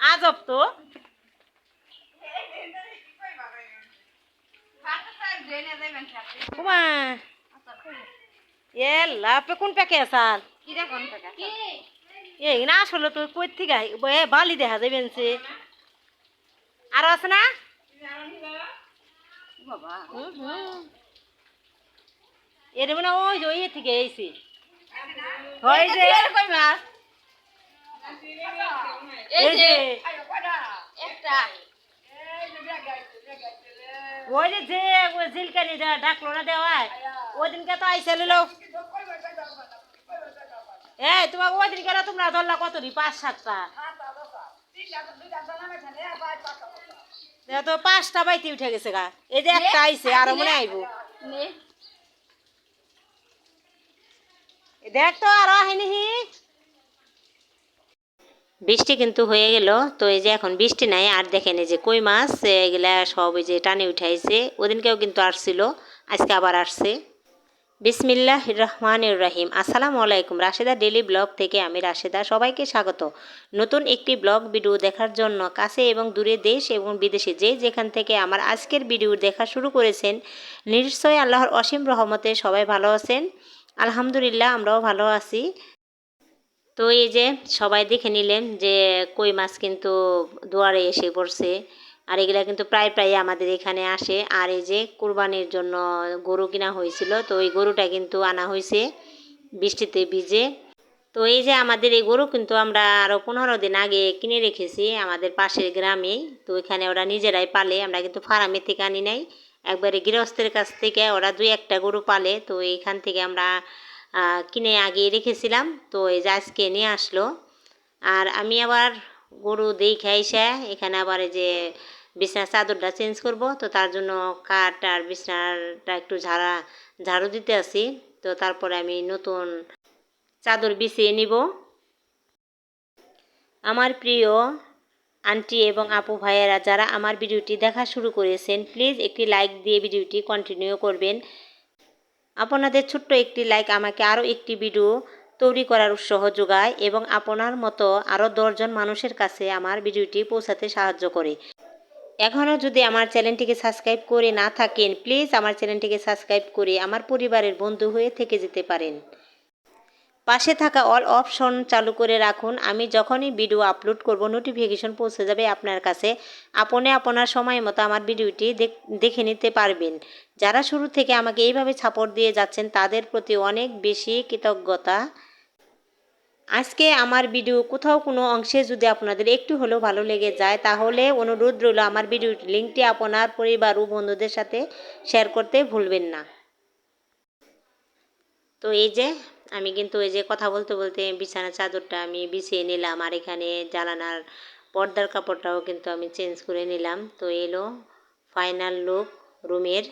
আজব তো। কুমা এ লাপে কোন প্যাকে আসাল এই না আসলে তো কই থেকে বালি দেখা যাবেন সে আর আছে না এর মানে ওই যে ওই থেকে এইছি হয় যে কই মাছ এই যে একটা ওই যে ওই জিলকানি ডাকলো না দেওয়ায় ওই দিনকে তো আইসা লিলো এই তোমার ওই দিনকে তোমরা ধরলা কত রি 5-7টা তো 5টা বাইতে উঠে গেছে গা এই যে একটা আইছে আরো মনে আইবো দেখ তো আরো আহেনি বৃষ্টি কিন্তু হয়ে গেল তো এই যে এখন বৃষ্টি নাই আর দেখেন এই যে কই মাছ এগুলা সব ওই যে টানে উঠাইছে ওদিনকেও কিন্তু আসছিল আজকে আবার আসছে বিসমিল্লাহির রহমানির রহিম আসসালামু আলাইকুম রাশেদা ডেলি ব্লগ থেকে আমি রাশেদা সবাইকে স্বাগত নতুন একটি ব্লগ ভিডিও দেখার জন্য কাছে এবং দূরে দেশ এবং বিদেশে যে যেখান থেকে আমার আজকের ভিডিও দেখা শুরু করেছেন নিশ্চয়ই আল্লাহর অসীম রহমতে সবাই ভালো আছেন আলহামদুলিল্লাহ আমরাও ভালো আছি তো এই যে সবাই দেখে নিলেন যে কই মাছ কিন্তু দুয়ারে এসে পড়ছে আর এগুলা কিন্তু প্রায় প্রায় আমাদের এখানে আসে আর এই যে কুরবানির জন্য গরু কিনা হয়েছিল তো এই গরুটা কিন্তু আনা হয়েছে বৃষ্টিতে ভিজে তো এই যে আমাদের এই গরু কিন্তু আমরা আরও 15 দিন আগে কিনে রেখেছি আমাদের পাশের গ্রামেই তো এখানে ওরা নিজেরাই পালে আমরা কিন্তু ফার্মের থেকে আনি নাই একবারে গৃহস্থের কাছ থেকে ওরা 2-1টা গরু পালে তো এইখান থেকে আমরা কিনে আগে রেখেছিলাম তো এই যে আজকে নিয়ে আসলো আর আমি আবার গরু দেখে আইসা এখানে আবার এই যে বিছানার চাদরটা চেঞ্জ করব তো তার জন্য কাঠ আর বিছানাটা একটু ঝাড়ু দিতে আসি তো তারপরে আমি নতুন চাদর বিছিয়ে নিব আমার প্রিয় আন্টি এবং আপু ভাইয়েরা যারা আমার ভিডিওটি দেখা শুরু করেছেন প্লিজ একটি লাইক দিয়ে ভিডিওটি কন্টিনিউ করবেন আপনাদের ছোট্ট একটি লাইক আমাকে আরও একটি ভিডিও তৈরি করার উৎসাহ যোগায় এবং আপনার মতো আরও 10 জন মানুষের কাছে আমার ভিডিওটি পৌঁছাতে সাহায্য করে এখনও যদি আমার চ্যানেলটিকে সাবস্ক্রাইব করে না থাকেন প্লিজ আমার চ্যানেলটিকে সাবস্ক্রাইব করে আমার পরিবারের বন্ধু হয়ে থেকে যেতে পারেন পাশে থাকা অল অপশন চালু করে রাখুন আমি যখনই ভিডিও আপলোড করব নোটিফিকেশন পৌঁছে যাবে আপনার কাছে আপনি আপনার সময় মতো আমার ভিডিওটি দেখে নিতে পারবেন যারা শুরু থেকে আমাকে এইভাবে সাপোর্ট দিয়ে যাচ্ছেন তাদের প্রতি অনেক বেশি কৃতজ্ঞতা আজকে আমার ভিডিও কোথাও কোনো অংশে যদি আপনাদের একটু হলেও ভালো লেগে যায় তাহলে অনুরোধ রইল আমার ভিডিওর লিঙ্কটি আপনার পরিবার ও বন্ধুদের সাথে শেয়ার করতে ভুলবেন না তো এই যে আমি কিন্তু এই যে কথা বলতে বলতে বিছানার চাদরটা আমি বিছিয়ে নিলাম আর এখানে জানালার পর্দার কাপড়টাও কিন্তু আমি চেঞ্জ করে নিলাম তো এলো ফাইনাল লুক রুমের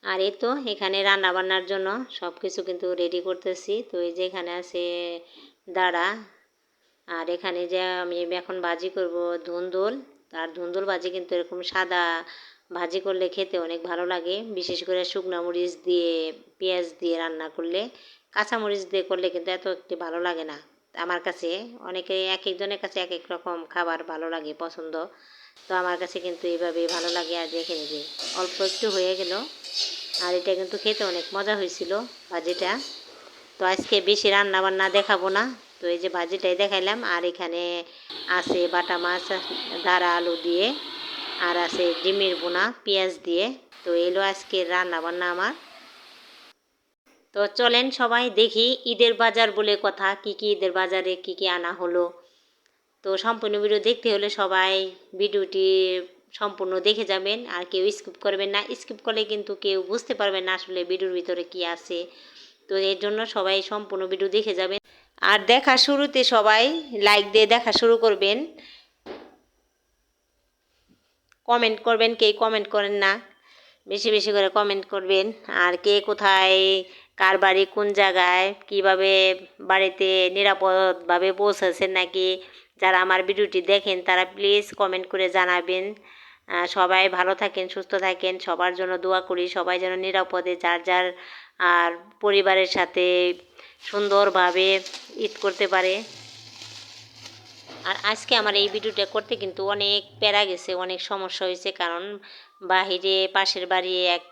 আর এই তো এখানে রান্না বান্নার জন্য সব কিছু কিন্তু রেডি করতেছি তো এই যে এখানে আছে দাঁড়া আর এখানে যে আমি এখন ভাজি করব ধুন্দুল আর ধুন্দুল ভাজি কিন্তু এরকম সাদা ভাজি করলে খেতে অনেক ভালো লাগে বিশেষ করে শুকনো মরিচ দিয়ে পেঁয়াজ দিয়ে রান্না করলে কাঁচা মরিচ দিয়ে করলে কিন্তু এত একটি ভালো লাগে না আমার কাছে অনেকে এক একজনের কাছে এক এক রকম খাবার ভালো লাগে পছন্দ তো আমার কাছে কিন্তু এইভাবে ভালো লাগে আর দেখে নিবি অল্প একটু হয়ে গেল আর এটা কিন্তু খেতে অনেক মজা হয়েছিল ভাজিটা তো আজকে বেশি রান্না বান্না দেখাবো না তো এই যে ভাজিটাই দেখাইলাম আর এখানে আছে বাটা মাছ দাঁড়া আলু দিয়ে আর আছে ডিমের বোনা পেঁয়াজ দিয়ে তো এলো আজকে রান্না বান্না আমার তো চলেন সবাই দেখি ঈদের বাজার বলে কথা কি কি ঈদের বাজারে কি কি আনা হলো তো সম্পূর্ণ ভিডিও দেখতে হলে সবাই ভিডিওটি সম্পূর্ণ দেখে যাবেন আর কেউ স্কিপ করবেন না স্কিপ করলে কিন্তু কেউ বুঝতে পারবেন না আসলে ভিডিওর ভিতরে কি আছে তো এর জন্য সবাই সম্পূর্ণ ভিডিও দেখে যাবেন আর দেখা শুরুতে সবাই লাইক দিয়ে দেখা শুরু করবেন কমেন্ট করবেন কে কমেন্ট করেন না বেশি বেশি করে কমেন্ট করবেন আর কে কোথায় কার বাড়ি কোন জায়গায় কিভাবে বাড়িতে নিরাপদভাবে পৌঁছেছেন নাকি যারা আমার ভিডিওটি দেখেন তারা প্লিজ কমেন্ট করে জানাবেন সবাই ভালো থাকেন সুস্থ থাকেন সবার জন্য দোয়া করি সবাই যেন নিরাপদে যার যার আর পরিবারের সাথে সুন্দরভাবে ঈদ করতে পারে আর আজকে আমার এই ভিডিওটা করতে কিন্তু অনেক প্যারা গেছে, অনেক সমস্যা হয়েছে, কারণ বাহিরে পাশের বাড়ি এক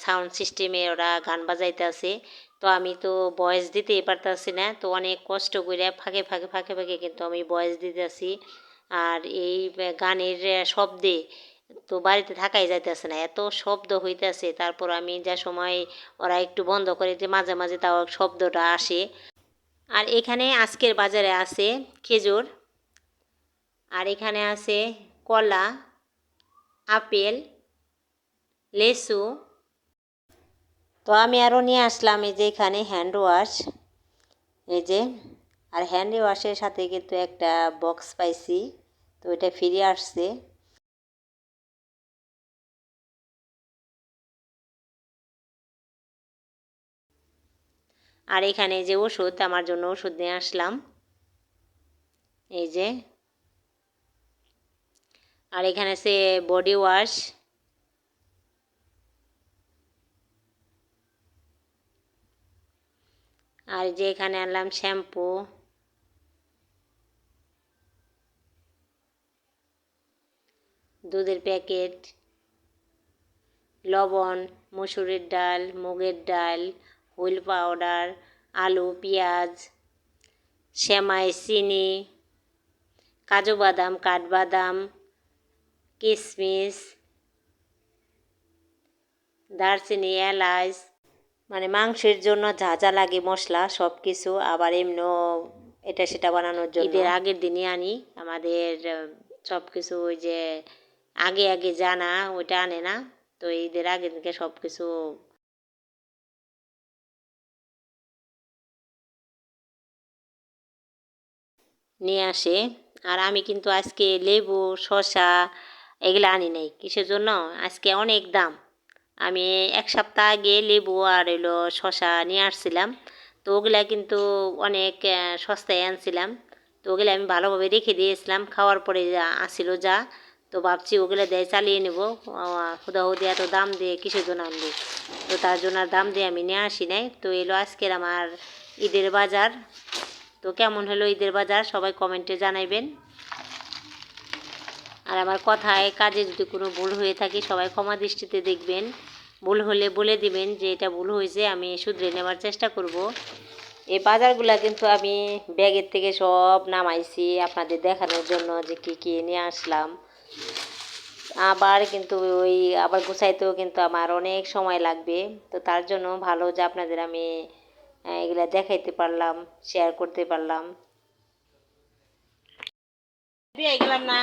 সাউন্ড সিস্টেমে ওরা গান বাজাইতে আছে। তো আমি তো ভয়েস দিতেই পারতাছি না, তো অনেক কষ্ট করে ফাঁকে ফাঁকে কিন্তু আমি ভয়েস দিতেছি। আর এই গানের শব্দে তো বাড়িতে থাকাই যাইতেছে না, এত শব্দ হইতেছে। তারপর আমি যা সময় ওরা একটু বন্ধ করে যে মাঝে মাঝে তাও শব্দটা আসে। আর এখানে আজকের বাজারে আছে খেজুর, আর এখানে আছে কলা, আপেল, লেসু। তো আমি আরও নিয়ে আসলাম এই যে এখানে হ্যান্ড ওয়াশ, এই যে। আর হ্যান্ড ওয়াশের সাথে কিন্তু একটা বক্স পাইছি, তো এটা ফিরে আসছে। আর এখানে যে ওষুধ, আমার জন্য ওষুধ নিয়ে আসলাম, এই যে। আর এখানে আছে বডি ওয়াশ, আর যে এখানে আনলাম শ্যাম্পু, দুধের প্যাকেট, লবণ, মসুরের ডাল, মুগের ডাল, হুইল পাউডার, আলু, পেঁয়াজ, সেমাই, চিনি, কাজু বাদাম, কাঠবাদাম, কিশমিশ, দারচিনি, এলাচ, মানে মাংসের জন্য যা যা লাগে মশলা সব কিছু, আবার এমনিও এটা সেটা বানানোর জন্য ঈদের আগের দিনই আনি। আমাদের সব কিছু ওই যে আগে আগে জানা ওইটা আনে না, তো ঈদের আগের দিনকে সব কিছু নিয়ে আসে। আর আমি কিন্তু আজকে লেবু, শসা এগুলো আনি নাই, কিসের জন্য? আজকে অনেক দাম। আমি এক সপ্তাহ আগে লেবু আর এলো শসা নিয়ে আসছিলাম, তো ওগুলা কিন্তু অনেক সস্তায় আনছিলাম। তো ওগুলো আমি ভালোভাবে রেখে দিয়েছিলাম, খাওয়ার পরে যা আসছিল যা, তো ভাবছি ওগুলো দিয়ে চালিয়ে নেব। হুদাহুদি এত দাম দিয়ে কিসের জন্য আনবো, তো তার জন্য আর দাম দিয়ে আমি নিয়ে আসি নাই। তো এলো আজকের আমার ঈদের বাজার। তো কেমন হলো ঈদের বাজার সবাই কমেন্টে জানাইবেন। আর আমার কথায় কাজে যদি কোনো ভুল হয়ে থাকে সবাই ক্ষমা দৃষ্টিতে দেখবেন, ভুল হলে বলে দিবেন যে এটা ভুল হয়েছে, আমি শুধরে নেওয়ার চেষ্টা করব। এই বাজারগুলো কিন্তু আমি ব্যাগের থেকে সব নামাইছি আপনাদের দেখানোর জন্য যে কী কী নিয়ে আসলাম। আবার কিন্তু ওই আবার গুছাইতেও কিন্তু আমার অনেক সময় লাগবে, তো তার জন্য ভালো যে আপনাদের আমি এগুলা দেখাইতে পারলাম, শেয়ার করতে পারলাম। দিয়ে গেলাম না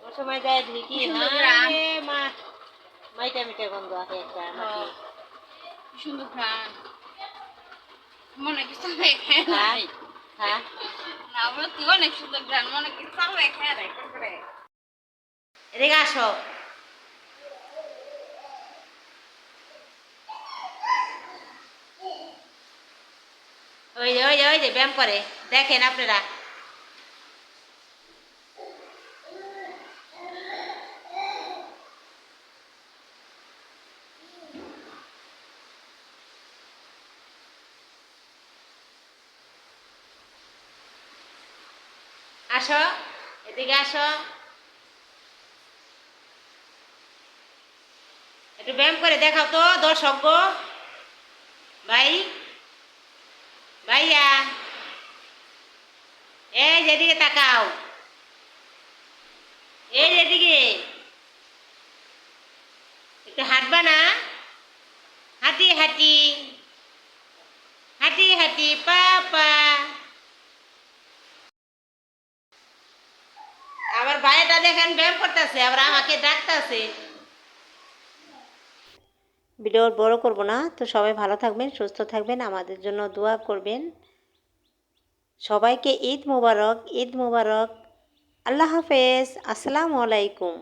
ওই সময় যায় দেখি মা মাইটা মিটা গন্ধ আছে একটা নাকি সুন্দর ঘ্রাণ মনে কি চালে খেয়ে নাই হ্যাঁ না আমরা তুই অনেক সুন্দর ঘ্রাণ মনে কি চালে খেয়ে নাই করে এদিকে আসো। ওই যে ব্যায়াম করে দেখেন আপনারা। আসো এদিকে আসো, একটু ব্যায়াম করে দেখাও তো দর্শক গো। ভাই ভাইয়া, এই যেদিকে তাকাও, এই যেদিকে একটু হাঁটবা না? হাঁটি হাঁটি হাঁটি হাঁটি পা পা। আবার ভাইটা দেখেন ব্যায়াম করতেছে, আবার আমাকে ডাকতেছে। ভিডিও বড় করব না, তো সবাই ভালো থাকবেন, সুস্থ থাকবেন, আমাদের জন্য দোয়া করবেন। সবাইকে ঈদ মোবারক, ঈদ মোবারক। আল্লাহ হাফেজ, আসসালামু আলাইকুম।